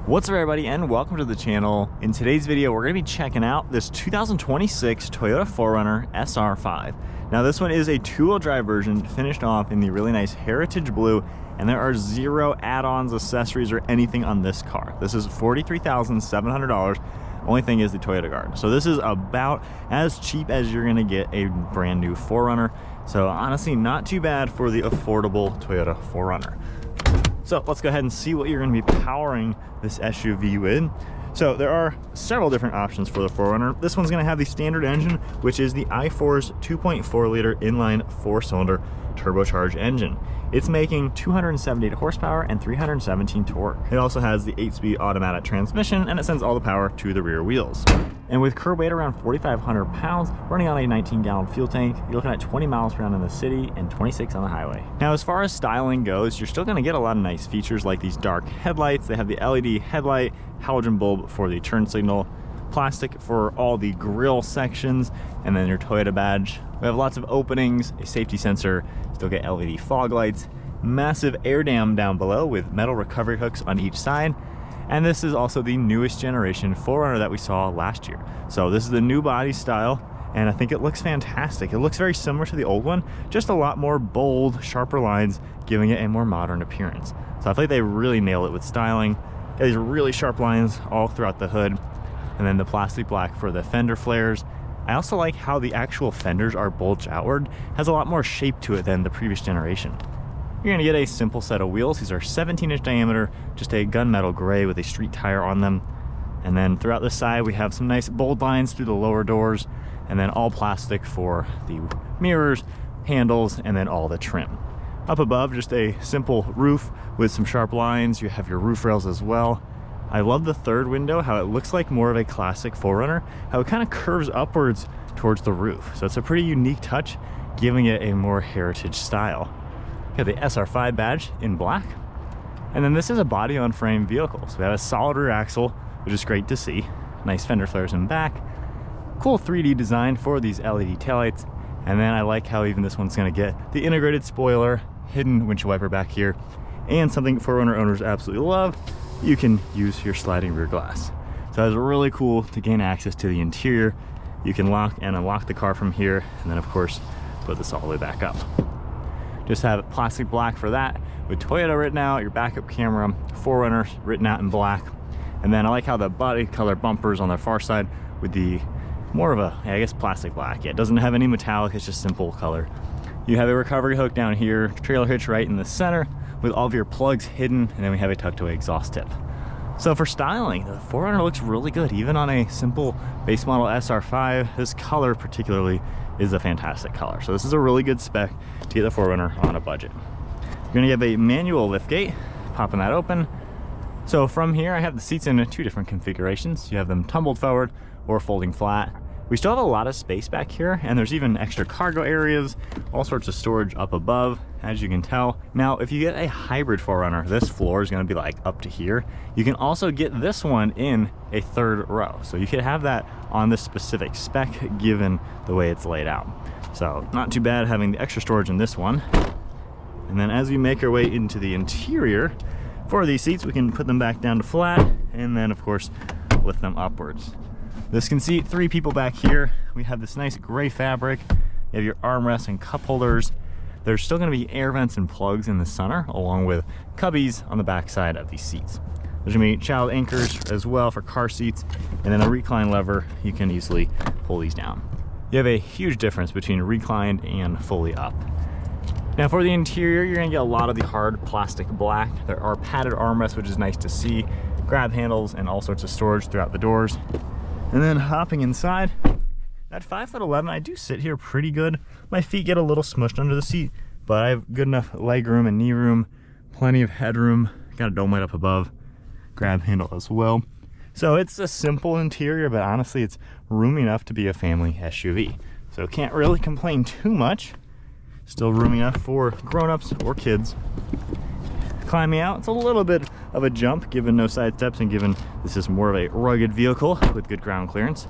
What's up everybody and welcome to the channel. In today's video we're going to be checking out this 2026 Toyota 4Runner SR5. Now this one is a two-wheel drive version finished off in the really nice heritage blue, and there are zero add-ons, accessories, or anything on this car. This is $43,700. Only thing is the Toyota Guard. So this is about as cheap as you're going to get a brand new 4Runner. So honestly not too bad for the affordable Toyota 4Runner. So let's go ahead and see what you're going to be powering this SUV with. So there are several different options for the 4Runner. This one's going to have the standard engine, which is the i4's 2.4 liter inline 4-cylinder turbocharged engine. It's making 278 horsepower and 317 torque. It also has the 8-speed automatic transmission, and it sends all the power to the rear wheels. And with curb weight around 4,500 pounds, running on a 19-gallon fuel tank, you're looking at 20 miles per hour in the city and 26 on the highway. Now, as far as styling goes, you're still going to get a lot of nice features like these dark headlights. They have the LED headlight, halogen bulb for the turn signal, plastic for all the grille sections, and then your Toyota badge. We have lots of openings, a safety sensor, still get LED fog lights, massive air dam down below with metal recovery hooks on each side. And this is also the newest generation 4Runner that we saw last year. So this is the new body style, and I think it looks fantastic. It looks very similar to the old one, just a lot more bold, sharper lines, giving it a more modern appearance. So I feel like they really nailed it with styling. Got these really sharp lines all throughout the hood, and then the plastic black for the fender flares. I also like how the actual fenders are bulged outward. Has a lot more shape to it than the previous generation. You're gonna get a simple set of wheels. These are 17-inch diameter, just a gunmetal gray with a street tire on them. And then throughout the side, we have some nice bold lines through the lower doors, and then all plastic for the mirrors, handles, and then all the trim. Up above, just a simple roof with some sharp lines. You have your roof rails as well. I love the third window, how it looks like more of a classic 4Runner, how it kind of curves upwards towards the roof. So it's a pretty unique touch, giving it a more heritage style. You have the SR5 badge in black. And then this is a body on frame vehicle. So we have a solid rear axle, which is great to see. Nice fender flares in back. Cool 3D design for these LED taillights. And then I like how even this one's gonna get the integrated spoiler, hidden windshield wiper back here, and something 4Runner owners absolutely love, you can use your sliding rear glass. So it's really cool to gain access to the interior. You can lock and unlock the car from here, and then of course, put this all the way back up. Just have plastic black for that, with Toyota written out, your backup camera, 4Runner written out in black. And then I like how the body color bumpers on the far side with the more of a, I guess, plastic black. Yeah, it doesn't have any metallic, it's just simple color. You have a recovery hook down here, trailer hitch right in the center, with all of your plugs hidden, and then we have a tucked away exhaust tip. So for styling, the 4Runner looks really good, even on a simple base model SR5. This color particularly is a fantastic color. So this is a really good spec to get the 4Runner on a budget. You're gonna have a manual liftgate, popping that open. So from here, I have the seats in two different configurations. You have them tumbled forward or folding flat. We still have a lot of space back here, and there's even extra cargo areas, all sorts of storage up above, as you can tell. Now, if you get a hybrid 4Runner, this floor is gonna be like up to here. You can also get this one in a third row. So you could have that on this specific spec, given the way it's laid out. So not too bad having the extra storage in this one. And then as we make our way into the interior, for these seats, we can put them back down to flat, and then of course, lift them upwards. This can seat 3 people back here. We have this nice gray fabric. You have your armrests and cup holders. There's still gonna be air vents and plugs in the center, along with cubbies on the back side of these seats. There's gonna be child anchors as well for car seats, and then a recline lever. You can easily pull these down. You have a huge difference between reclined and fully up. Now for the interior, you're gonna get a lot of the hard plastic black. There are padded armrests, which is nice to see, grab handles, and all sorts of storage throughout the doors. And then hopping inside, at 5'11", I do sit here pretty good. My feet get a little smushed under the seat, but I have good enough leg room and knee room, plenty of headroom. Got a dome light up above, grab handle as well. So it's a simple interior, but honestly, it's roomy enough to be a family SUV. So can't really complain too much. Still roomy enough for grown-ups or kids. Climbing out, it's a little bit of a jump given no side steps and given this is more of a rugged vehicle with good ground clearance.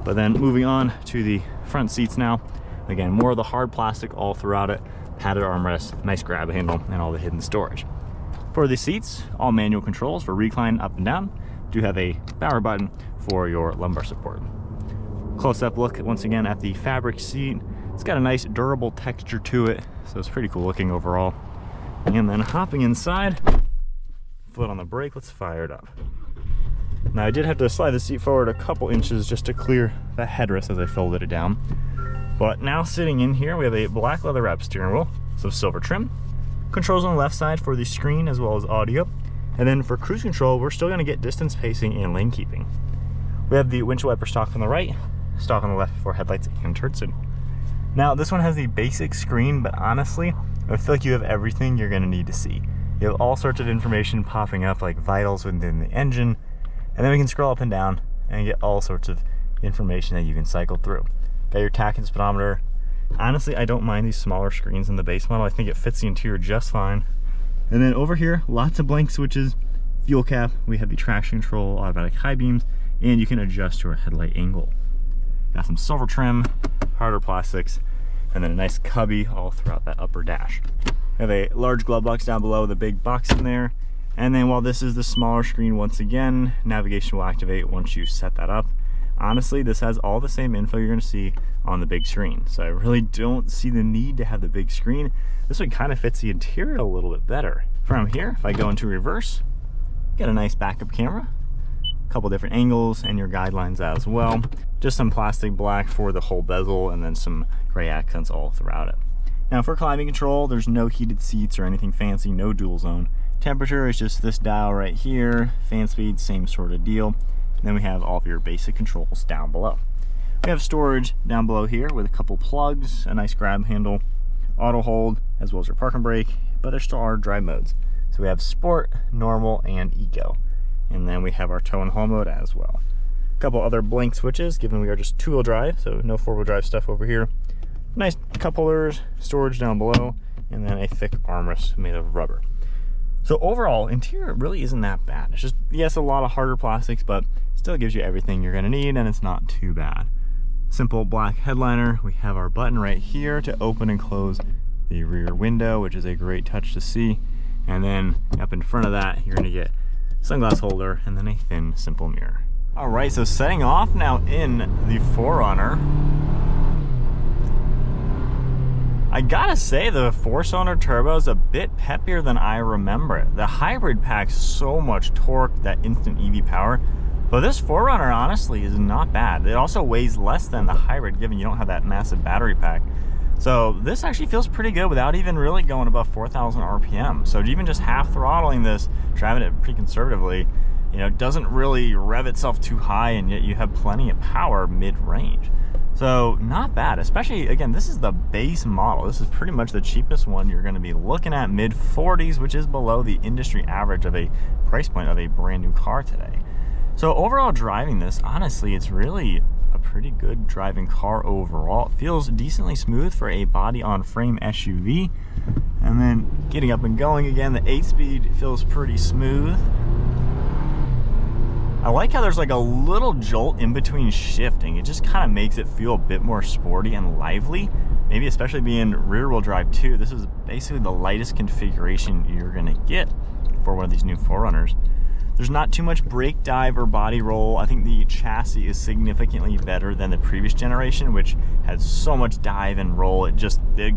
But then moving on to the front seats now, again, more of the hard plastic all throughout it, padded armrests, nice grab handle, and all the hidden storage. For the seats, all manual controls for recline up and down. Do have a power button for your lumbar support. Close-up look once again at the fabric seat. It's got a nice durable texture to it, so it's pretty cool looking overall. And then hopping inside, foot on the brake, let's fire it up. Now I did have to slide the seat forward a couple inches just to clear the headrest as I folded it down. But now sitting in here, we have a black leather wrap steering wheel, so silver trim. Controls on the left side for the screen as well as audio. And then for cruise control, we're still gonna get distance pacing and lane keeping. We have the windshield wiper stalk on the right, stalk on the left for headlights and turn signal. Now this one has the basic screen, but honestly, I feel like you have everything you're gonna need to see. You have all sorts of information popping up like vitals within the engine, and then we can scroll up and down and get all sorts of information that you can cycle through. Got your tach and speedometer. Honestly, I don't mind these smaller screens in the base model. I think it fits the interior just fine. And then over here, lots of blank switches, fuel cap, we have the traction control, automatic high beams, and you can adjust your headlight angle. Got some silver trim, harder plastics, and then a nice cubby all throughout that upper dash. We have a large glove box down below with a big box in there. And then while this is the smaller screen, once again, navigation will activate once you set that up. Honestly, this has all the same info you're gonna see on the big screen. So I really don't see the need to have the big screen. This one kind of fits the interior a little bit better. From here, if I go into reverse, get a nice backup camera, a couple different angles, and your guidelines as well. Just some plastic black for the whole bezel, and then some gray accents all throughout it. Now for climate control, there's no heated seats or anything fancy, no dual zone. Temperature is just this dial right here. Fan speed, same sort of deal. And then we have all of your basic controls down below. We have storage down below here with a couple plugs, a nice grab handle, auto hold, as well as your park and brake, but there still are drive modes. So we have sport, normal, and eco. And then we have our tow and haul mode as well. A couple other blank switches, given we are just two-wheel drive, so no four-wheel drive stuff over here. Nice cup holders, storage down below, and then a thick armrest made of rubber. So overall, interior really isn't that bad. It's just, yes, a lot of harder plastics, but still gives you everything you're gonna need, and it's not too bad. Simple black headliner. We have our button right here to open and close the rear window, which is a great touch to see. And then up in front of that, you're gonna get sunglass holder and then a thin, simple mirror. All right, so setting off now in the 4Runner. I gotta say the 4-cylinder turbo is a bit peppier than I remember it. The hybrid packs so much torque, that instant EV power, but this 4Runner honestly is not bad. It also weighs less than the hybrid, given you don't have that massive battery pack. So this actually feels pretty good without even really going above 4,000 RPM. So even just half throttling this, driving it pretty conservatively, you know, doesn't really rev itself too high, and yet you have plenty of power mid-range. So not bad, especially, again, this is the base model. This is pretty much the cheapest one. You're gonna be looking at mid-40s, which is below the industry average of a price point of a brand new car today. So overall driving this, honestly, it's really a pretty good driving car overall. It feels decently smooth for a body-on-frame SUV. And then getting up and going again, the 8-speed feels pretty smooth. I like how there's like a little jolt in between shifting. It just kind of makes it feel a bit more sporty and lively. Maybe especially being rear-wheel drive too. This is basically the lightest configuration you're gonna get for one of these new 4Runners. There's not too much brake dive or body roll. I think the chassis is significantly better than the previous generation, which had so much dive and roll. It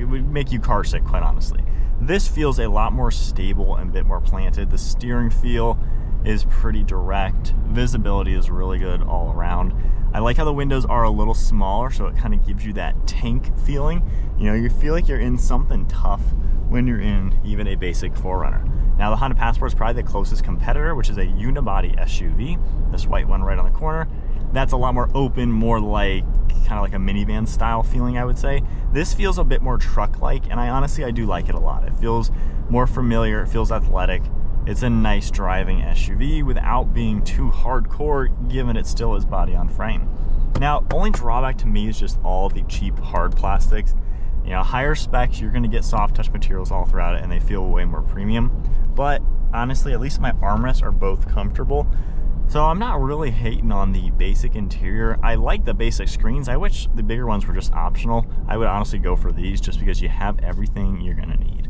would make you car sick, quite honestly. This feels a lot more stable and a bit more planted. The steering feel is pretty direct. Visibility is really good all around. I like how the windows are a little smaller, so it kind of gives you that tank feeling. You know, you feel like you're in something tough when you're in even a basic 4Runner. Now the Honda Passport is probably the closest competitor, which is a unibody SUV. This white one right on the corner. That's a lot more open, more like kind of like a minivan style feeling, I would say. This feels a bit more truck-like, and I do like it a lot. It feels more familiar, it feels athletic. It's a nice driving SUV without being too hardcore, given it still is body on frame. Now, only drawback to me is just all the cheap hard plastics. You know, higher specs, you're gonna get soft touch materials all throughout it, and they feel way more premium. But honestly, at least my armrests are both comfortable. So I'm not really hating on the basic interior. I like the basic screens. I wish the bigger ones were just optional. I would honestly go for these just because you have everything you're gonna need.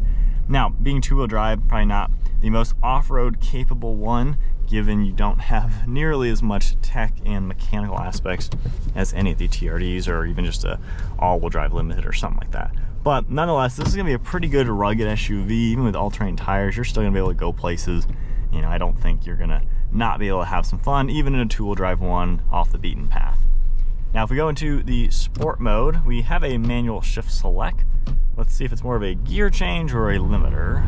Now, being two-wheel drive, probably not the most off-road capable one, given you don't have nearly as much tech and mechanical aspects as any of the TRDs or even just a all-wheel drive Limited or something like that. But nonetheless, this is gonna be a pretty good rugged SUV. Even with all-terrain tires, you're still gonna be able to go places. You know, I don't think you're gonna not be able to have some fun, even in a two-wheel drive one off the beaten path. Now, if we go into the sport mode, we have a manual shift select. Let's see if it's more of a gear change or a limiter.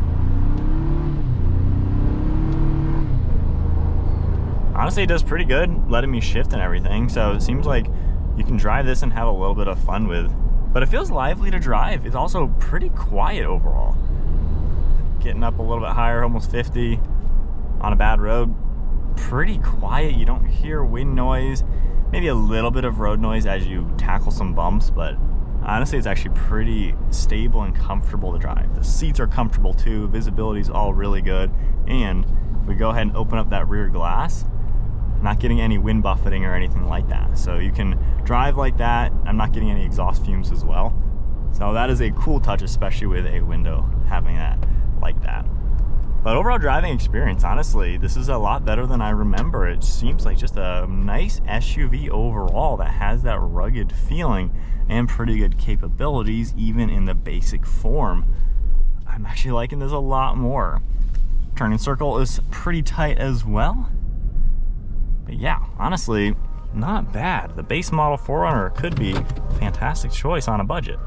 Honestly, it does pretty good, letting me shift and everything. So it seems like you can drive this and have a little bit of fun with. But it feels lively to drive. It's also pretty quiet overall. Getting up a little bit higher, almost 50 on a bad road. Pretty quiet. You don't hear wind noise. Maybe a little bit of road noise as you tackle some bumps, but honestly, it's actually pretty stable and comfortable to drive. The seats are comfortable too. Visibility is all really good. And if we go ahead and open up that rear glass, not getting any wind buffeting or anything like that. So you can drive like that. I'm not getting any exhaust fumes as well. So that is a cool touch, especially with a window having that like that. But overall driving experience, honestly, this is a lot better than I remember. It seems like just a nice SUV overall that has that rugged feeling and pretty good capabilities, even in the basic form. I'm actually liking this a lot more. Turning circle is pretty tight as well. But yeah, honestly, not bad. The base model 4Runner could be a fantastic choice on a budget.